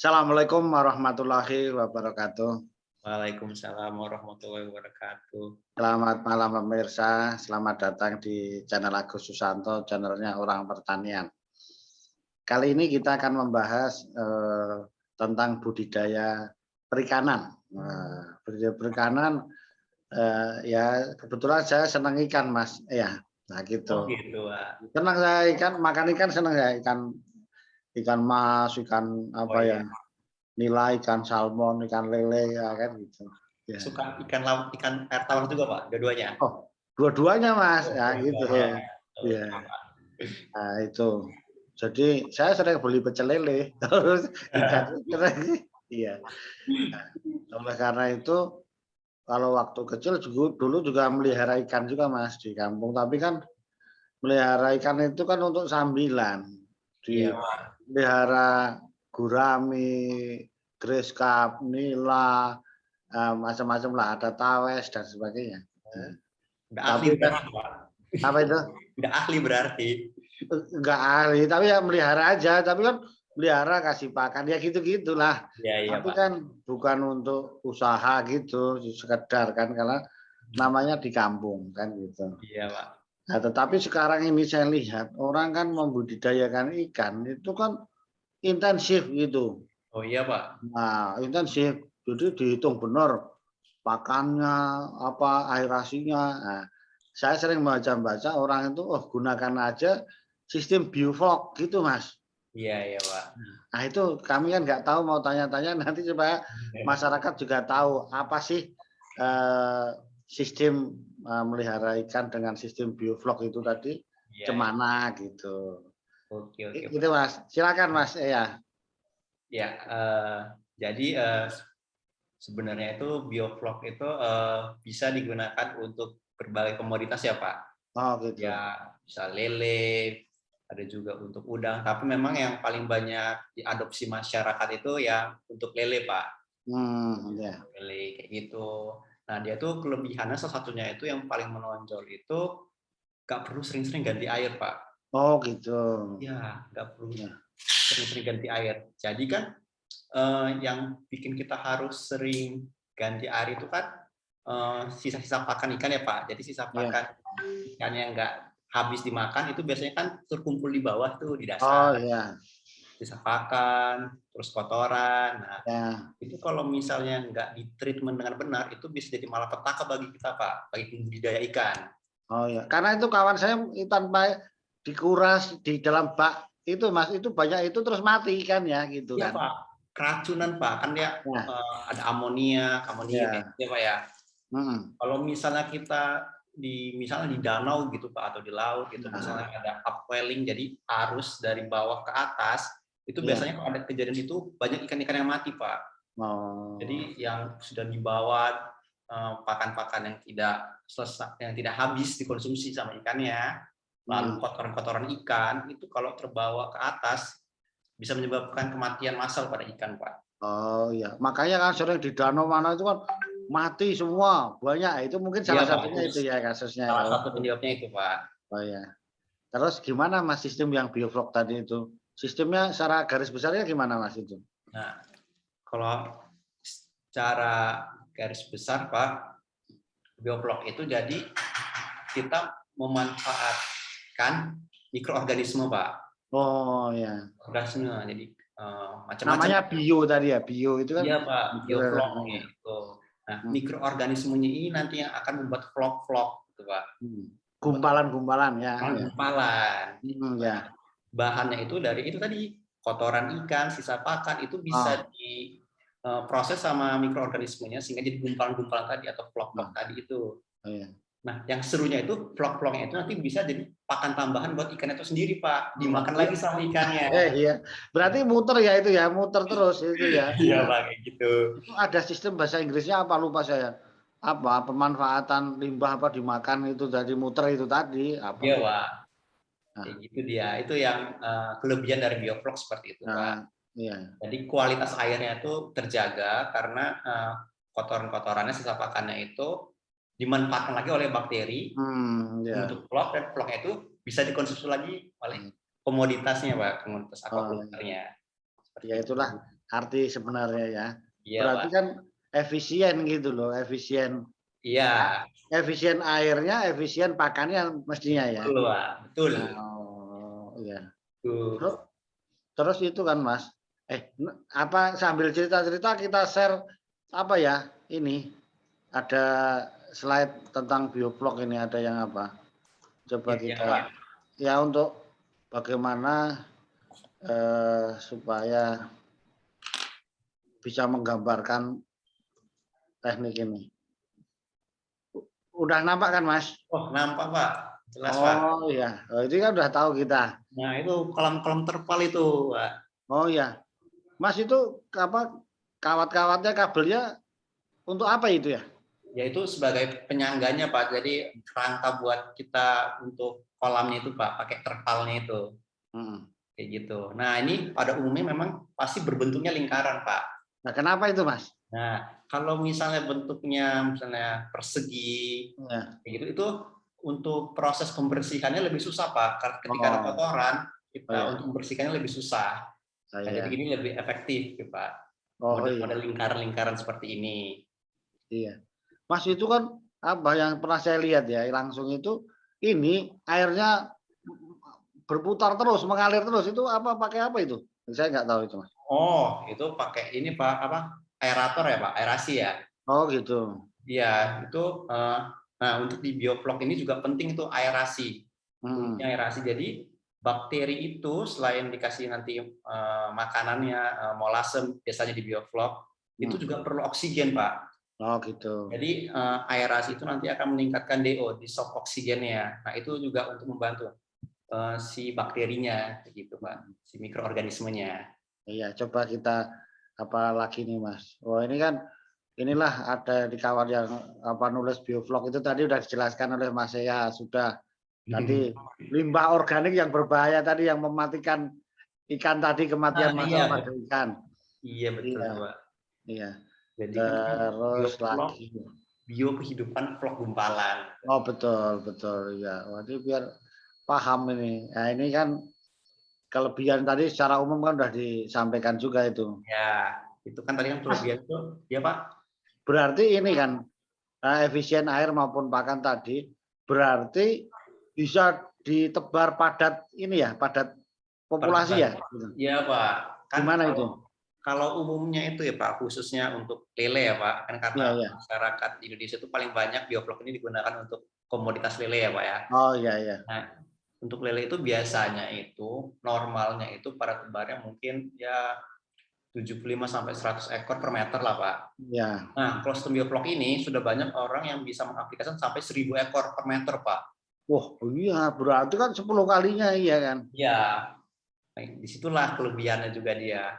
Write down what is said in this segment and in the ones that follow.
Assalamualaikum warahmatullahi wabarakatuh. Waalaikumsalam warahmatullahi wabarakatuh. Selamat malam pemirsa, selamat datang di channel Agus Susanto, channelnya Orang Pertanian. Kali ini kita akan membahas tentang budidaya perikanan. Budidaya perikanan, ya kebetulan saya senang ikan, Mas. Ya, nah gitu. Oh gitu, Pak. Senang saya ikan, makan ikan senang ya, ikan mas, ikan apa Oh ya, iya. nila, ikan salmon, ikan lele, ya kan gitu. Ya. Suka ikan laut, ikan air tawar juga, Pak, dua-duanya? Oh, dua-duanya Mas, Oh, ya gitu. dua-duanya. Iya. Oke, Pak. Nah, itu. Jadi saya sering beli pecel lele, terus ikan sering. Iya. Nah, oleh karena itu kalau waktu kecil dulu juga melihara ikan juga Mas di kampung, tapi kan melihara ikan itu kan untuk sambilan. Iya, Pak. Dipelihara gurami, grass cup, nila, macam-macam lah, ada tawes dan sebagainya. Oh, Nah, udah ahli tapi kan berarti, Pak. apa itu? Udah ahli berarti. Enggak ahli, tapi ya melihara aja. Tapi kan melihara kasih pakan ya gitu-gitulah. Iya, iya, Tapi Pak. kan bukan untuk usaha gitu, sekedar kan karena namanya di kampung kan gitu. Iya, Pak. Nah, tetapi sekarang ini saya lihat orang kan membudidayakan ikan itu kan intensif gitu. Oh iya, Pak. Nah, intensif. Jadi dihitung benar pakannya, apa aerasinya. Nah, saya sering baca-baca orang itu gunakan aja sistem bioflok gitu, Mas. Iya, iya, Pak. Nah, itu kami kan nggak tahu mau tanya-tanya nanti supaya masyarakat juga tahu apa sih eh, sistem melihara ikan dengan sistem bioflok itu tadi Iya, iya. cemana gitu. Oke, oke, Gitu, Pak. Mas. Silakan, Mas. Ya. Ya, jadi sebenarnya itu bioflok itu bisa digunakan untuk berbagai komoditas ya, Pak. Oh, gitu. Ya, bisa lele, ada juga untuk udang. Tapi memang yang paling banyak diadopsi masyarakat itu ya untuk lele, Pak. Ya. Lele kayak gitu. Nah, dia tuh kelebihannya salah satunya itu yang paling menonjol itu nggak perlu sering-sering ganti air, Pak. Oh, gitu. Ya, nggak perlu Ya. sering-sering ganti air. Jadi kan yang bikin kita harus sering ganti air itu kan sisa-sisa pakan ikan ya, Pak. Jadi sisa Ya. pakan ikan yang nggak habis dimakan itu biasanya kan terkumpul di bawah tuh di Oh, dasar. ya. Sisa pakan, terus kotoran. Nah, Ya. itu kalau misalnya nggak di-treatment dengan benar, itu bisa jadi malapetaka bagi kita, Pak, bagi budidaya ikan. Oh, ya. Karena itu kawan saya tanpa dikuras di dalam bak itu, Mas, itu banyak itu terus mati kan ya gitu Iya, kan. Pak, keracunan, Pak. Kan dia Ya. ada amonia, amonium ya, Ya. ya, Pak ya. Hmm. Kalau misalnya kita misalnya di danau gitu Pak atau di laut gitu misalnya Nah, ada upwelling jadi arus dari bawah ke atas itu ya. biasanya kalau ada kejadian itu banyak ikan-ikan yang mati Pak. Oh. Jadi yang sudah dibawa pakan-pakan yang tidak habis dikonsumsi sama ikannya lalu Hmm. kotoran-kotoran ikan itu kalau terbawa ke atas bisa menyebabkan kematian massal pada ikan Pak. Oh, ya. Makanya kan sering di danau mana itu kan mati semua, banyak. Itu mungkin Iya salah Pak, itu satunya itu ya kasusnya ya. salah satu penyebabnya itu Pak. Oh, ya. Terus gimana Mas sistem yang bioflok tadi itu? Sistemnya secara garis besarnya gimana Mas itu? Nah, kalau secara garis besar, Pak, bioflok itu jadi kita memanfaatkan mikroorganisme, Pak. Oh, ya. Organisme, jadi macam-macam. Namanya bio tadi ya, bio itu kan. Iya, Pak, bioflok Ya. itu. Nah, Hmm. mikroorganismenya ini nanti yang akan membuat vlog-vlog, gitu, Pak. Gumpalan-gumpalan ya. Ya. Gumpalan. Ya. Bahannya itu dari itu tadi kotoran ikan, sisa pakan itu bisa Oh, diproses sama mikroorganismenya sehingga jadi gumpalan-gumpalan tadi atau vlog-vlog oh, tadi itu. oh, ya. Nah, yang serunya itu vlog-vlognya itu nanti bisa jadi pakan tambahan buat ikan itu sendiri, Pak. Oh, Dimakan iya. lagi sama ikannya. Iya. Berarti muter ya itu ya, muter terus itu ya. Iya, Pak, kayak gitu. Itu ada sistem bahasa Inggrisnya apa lupa saya. Apa pemanfaatan limbah apa dimakan itu dari muter itu tadi apa Iya, lupa. Pak. Kayak Nah, gitu dia. Itu yang kelebihan dari bioflok seperti itu, Pak. nah, iya. Jadi kualitas airnya itu terjaga karena kotoran-kotorannya, sisa pakannya itu dimanfaatkan lagi oleh bakteri Ya. membentuk vlog dan vlognya itu bisa dikonsumsi lagi oleh komoditasnya, Pak, komoditas Oh, iya. aquaculture-nya. Ya Seperti itu. itulah arti sebenarnya ya. Iya, Berarti Pak. kan efisien gitu loh, efisien Iya, efisien airnya, efisien pakannya mestinya ya. betul, Pak. Betul. Oh, iya. Tuh. Terus terus itu kan Mas, apa sambil cerita-cerita kita share apa ya, ini ada slide tentang biovlog ini ada yang apa? Coba Iya, iya, kita Pak. ya untuk bagaimana supaya bisa menggambarkan teknik ini. Udah nampak kan Mas? Oh, nampak, Pak. Jelas, Pak. Oh iya, oh, itu kan udah tahu kita. Nah, itu kolam-kolam terpal itu, Pak. Oh iya, Mas itu apa kawat-kawatnya kabelnya untuk apa itu ya? Yaitu sebagai penyangganya, Pak. Jadi kerangka buat kita untuk kolamnya itu, Pak, pakai terpalnya itu. Hmm. Kayak gitu. Nah, ini pada umumnya memang pasti berbentuknya lingkaran, Pak. Nah, kenapa itu Mas? Nah, kalau misalnya bentuknya misalnya persegi, Ya. kayak gitu, itu untuk proses pembersihannya lebih susah, Pak. Karena ketika ada Oh, kotoran, oh kita ya, untuk membersihkannya lebih susah. Nah, jadi saya. ini lebih efektif, ya, Pak. Oh iya, Model-model lingkaran-lingkaran seperti ini. iya. Mas itu kan apa yang pernah saya lihat ya langsung itu ini airnya berputar terus, mengalir terus itu apa pakai apa itu? Saya nggak tahu itu Mas. Oh, itu pakai ini, Pak, apa? Aerator ya, Pak? Aerasi ya? Oh gitu. Iya, itu nah untuk di bioflok ini juga penting itu aerasi. Hmm. Kuncinya aerasi. Jadi bakteri itu selain dikasih nanti makanannya molasem biasanya di bioflok, itu Hmm. juga perlu oksigen, Pak. Oh gitu. Jadi aerasi itu nanti akan meningkatkan DO, di shock oksigennya. Nah, itu juga untuk membantu si bakterinya gitu, Pak. Si mikroorganismenya. Iya, coba kita apa lagi nih Mas. Oh ini kan inilah ada di kawan yang apa nulis biovlog itu tadi udah dijelaskan oleh Mas Sea sudah. Tadi limbah organik yang berbahaya tadi yang mematikan ikan tadi Nah, kematian iya, massal pada ikan. iya betul Iya, tuh, Pak. iya. Jadi kan ini Terus bioflok, lagi. bio kehidupan vlog gumpalan. Oh betul betul ya. Wah, ini biar paham ini. Nah ini kan kelebihan tadi secara umum kan udah disampaikan juga itu. Ya, itu kan tadi kan Mas, kelebihan itu, ya Pak. berarti ini kan efisien air maupun pakan tadi berarti bisa ditebar padat ini ya, padat populasi ya? Iya Pak. Kan Gimana kalau itu? kalau umumnya itu ya Pak, khususnya untuk lele ya Pak, kan karena Iya, iya. masyarakat di Indonesia itu paling banyak bioflok ini digunakan untuk komoditas lele ya Pak ya. Oh iya, iya. Nah, untuk lele itu biasanya itu normalnya itu pada tebarnya mungkin ya 75 sampai 100 ekor per meter lah Pak. Iya. Nah, kalau sistem bioflok ini sudah banyak orang yang bisa mengaplikasikan sampai 1000 ekor per meter Pak. Wah, iya berarti kan 10 kalinya iya kan? Ya, nah, disitulah kelebihannya juga dia.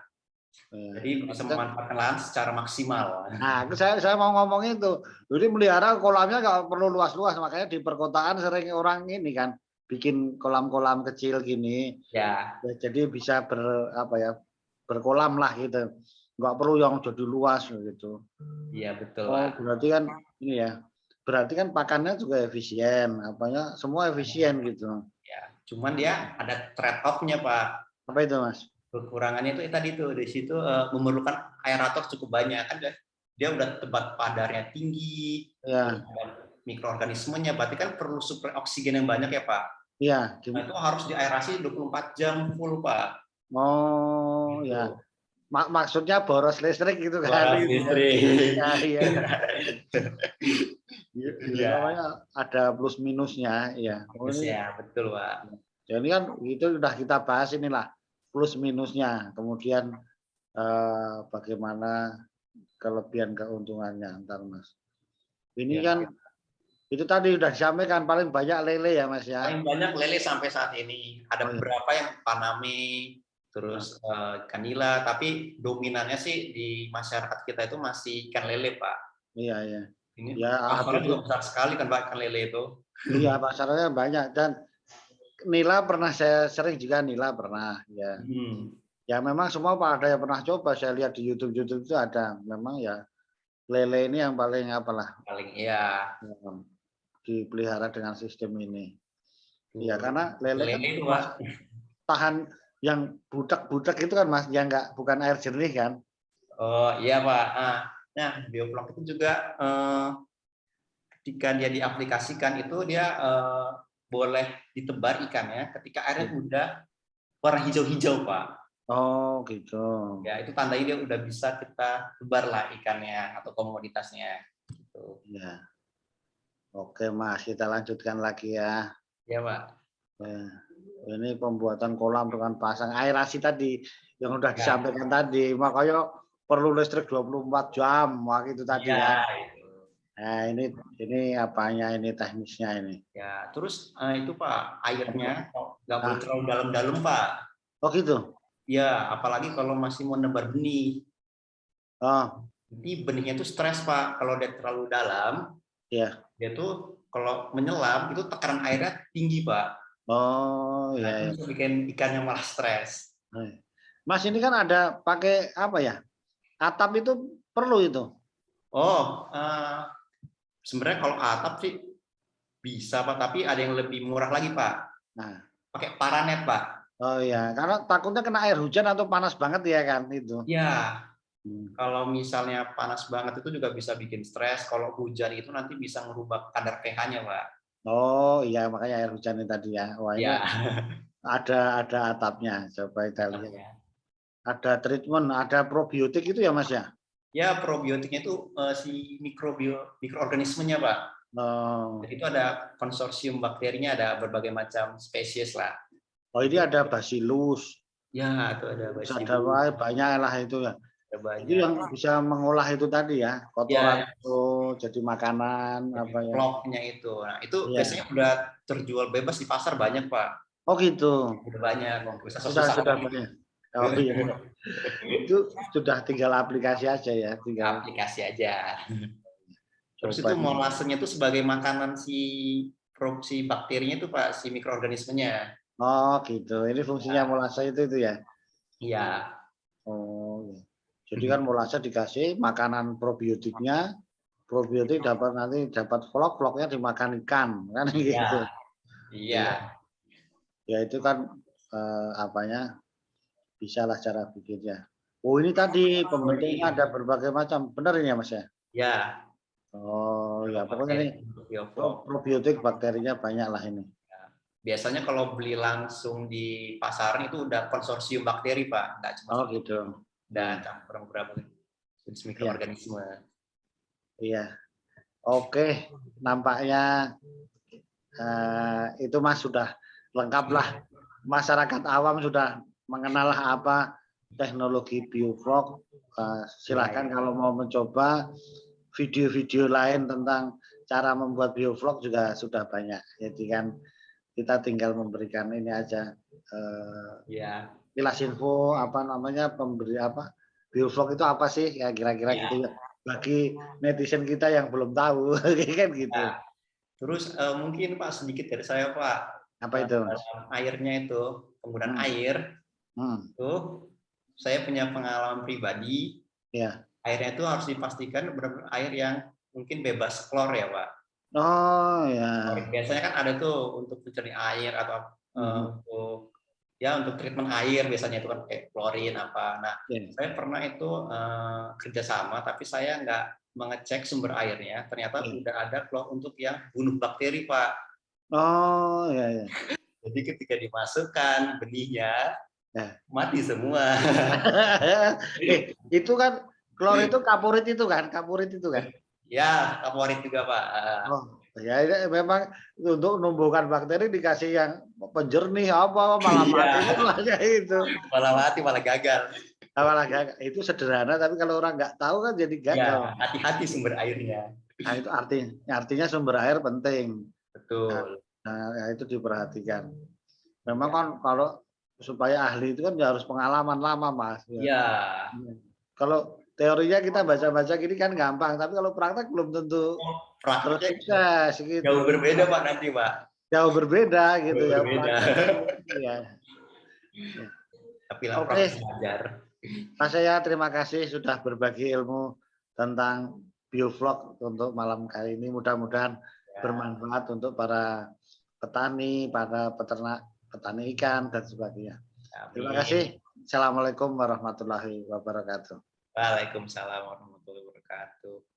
Iya. Jadi bisa Berarti kan, memanfaatkan lahan secara maksimal. nah, saya mau ngomong itu. Jadi melihara kolamnya nggak perlu luas-luas, makanya di perkotaan sering orang ini kan bikin kolam-kolam kecil gini. Ya, Ya, jadi bisa apa ya berkolam lah gitu. Nggak perlu yang jadi luas gitu. iya betul Oh, Pak. berarti kan ini ya. Berarti kan pakannya juga efisien, apanya semua efisien gitu. Ya, cuman dia ada trade off-nya Pak. Apa itu, Mas? Kekurangannya itu tadi tuh di situ memerlukan aerator cukup banyak kan dia udah tebat padarnya tinggi, terus Ya, ada mikroorganismenya, berarti kan perlu suplai oksigen yang banyak ya Pak. iya. Nah, itu harus diaerasi 24 jam full Pak. Oh, ya. Gitu. Maksudnya boros listrik gitu kan? Boros Gitu ya. listrik. Ya, iya, iya. Itu Iya, dia. namanya ada plus minusnya, ya. Oh, Terus ini, ya, betul Pak. ya ini kan itu sudah kita bahas inilah plus minusnya. Kemudian bagaimana kelebihan keuntungannya antar Mas. Ini Ya. kan itu tadi sudah disampaikan paling banyak lele ya Mas ya. Paling banyak lele sampai saat ini. Oh Ada iya. beberapa yang paname, Nah, terus kanila, tapi dominannya sih di masyarakat kita itu masih ikan lele, Pak. iya iya. Ini Ya pasarnya habis juga besar sekali kan, Pak, ikan lele itu. iya pasarnya banyak dan nila pernah saya sering juga nila pernah ya. Hmm. Ya memang semua pada yang pernah coba saya lihat di YouTube itu ada. Memang ya lele ini yang paling apalah Paling iya. dipelihara dengan sistem ini. Iya Tuh. karena lele kan Lele itu, Pak. Mas tahan yang budak-budak itu kan Mas yang enggak bukan air jernih kan. Oh iya Pak. Nah, bioflok itu juga ketika dia diaplikasikan itu dia boleh ditebar ikannya ketika airnya udah warna hijau-hijau Pak. Oh gitu. Ya itu tandanya dia udah bisa kita tebar lah ikannya atau komoditasnya. Gitu. Ya. Oke Mas, kita lanjutkan lagi ya. Ya Pak. Ya. Ini pembuatan kolam dengan pasang aerasi tadi yang udah Ya, disampaikan tadi. Makanya perlu listrik 24 jam waktu itu tadi iya ya. itu. Nah, ini apanya ini teknisnya ini. Ya, terus itu Pak, airnya nggak boleh Ah, terlalu dalam-dalam Pak. oh gitu. Ya, apalagi kalau masih mau nebar benih. Oh, Nanti benihnya itu stres Pak. Kalau dia terlalu dalam, iya. dia tuh kalau menyelam itu tekanan airnya tinggi Pak. Oh, Nah, iya, itu iya. bisa bikin ikannya malah stres. Mas ini kan ada pakai apa ya? Atap itu perlu itu. Oh, sebenarnya kalau atap sih bisa Pak, tapi ada yang lebih murah lagi Pak. Nah, Pakai paranet Pak. oh ya, karena takutnya kena air hujan atau panas banget ya kan itu. Ya, Hmm. kalau misalnya panas banget itu juga bisa bikin stres. Kalau hujan itu nanti bisa merubah kadar pH-nya Pak. Oh iya, makanya air hujan ini tadi ya. Wah ini Ya, ada atapnya. Coba kita lihat. atapnya. Ada treatment, ada probiotik itu ya Mas ya. Ya, probiotiknya itu si mikroorganismenya Pak. Oh, Jadi itu ada konsorsium bakterinya, ada berbagai macam spesies lah. oh ini Itu ada bacillus, ya itu ada terus ada bacillus, banyak lah itu ya. ada Itu banyak. yang bisa mengolah itu tadi ya, kotoran Ya, itu jadi makanan jadi apa ya. vlognya itu. Nah, itu Iya. biasanya udah terjual bebas di pasar banyak, Pak. Oh gitu. Udah banyak, Oh, nggak usah susah sudah lagi. banyak. Oh iya. Itu sudah tinggal aplikasi aja ya, tinggal Aplikasi aja. Terus coba itu ini. molasenya itu sebagai makanan si bakterinya itu Pak, si mikroorganismenya. Oh gitu. Ini fungsinya Ya, molase itu ya. iya. Oh iya. Jadi kan molase dikasih makanan probiotiknya, probiotik dapat nanti dapat vlog-vlognya dimakan ikan kan Iya, gitu. iya. Iya. Ya itu kan apanya bisalah cara bikinnya. Oh ini tadi Oh ini, pembentuknya ada berbagai macam. Benar ini ya Mas ya? ya, Oh ya kalau pokoknya bakteri nih bioflok. probiotik bakterinya banyak lah ini. Biasanya kalau beli langsung di pasaran itu udah konsorsium bakteri, Pak. Nggak cuma Oh satu, gitu. udah Hmm. campuran beberapa jenis Iya, mikroorganisme. iya. Oke, nampaknya itu Mas sudah lengkap lah. Masyarakat awam sudah mengenal apa teknologi bioflok. Iya, Silahkan iya. kalau mau mencoba video-video lain tentang cara membuat bioflok juga sudah banyak. Jadi kan kita tinggal memberikan ini aja Iya, kilas info apa namanya pemberi apa bioflok itu apa sih ya kira-kira iya. gitu ya bagi netizen kita yang belum tahu kan gitu. Nah, terus mungkin Pak sedikit dari saya Pak, Apa itu Mas? dalam airnya itu, penggunaan Hmm, air hmm, itu saya punya pengalaman pribadi, ya. airnya itu harus dipastikan benar-benar air yang mungkin bebas klor ya Pak. Oh ya. Biasanya kan ada tuh untuk pencernih air atau Mhm, untuk ya untuk treatment air biasanya itu kan kayak klorin apa. Nah, ya. saya pernah itu kerjasama tapi saya nggak mengecek sumber airnya. Ternyata Ya. udah ada klor untuk yang bunuh bakteri Pak. Oh ya ya. Jadi ketika dimasukkan benihnya Ya. mati semua. Itu kan klor itu kapurit itu kan. Ya, favorit juga Pak. Oh, ya ini memang untuk menumbuhkan bakteri dikasih yang penjernih apa malah Iya, mati malah kayak itu. malah mati malah gagal. Malah itu sederhana tapi kalau orang nggak tahu kan jadi Ya, gagal. hati-hati sumber airnya. Nah itu artinya sumber air penting. Nah, Betul. nah, itu diperhatikan. Memang kan kalau supaya ahli itu kan ya harus pengalaman lama Mas. Ya. Iya. Kalau teorinya kita baca-baca gini kan gampang, tapi kalau praktek belum tentu terus Prakteknya sukses gitu. jauh berbeda Pak nanti Pak. Jauh berbeda gitu Jauh ya berbeda. praktek itu. Ya. Ya. Tapi lah Oke, proses belajar. Mas saya terima kasih sudah berbagi ilmu tentang biovlog untuk malam kali ini. Mudah-mudahan Ya, bermanfaat untuk para petani, para peternak, petani ikan dan sebagainya. Terima amin. kasih. Assalamualaikum warahmatullahi wabarakatuh. Waalaikumsalam warahmatullahi wabarakatuh.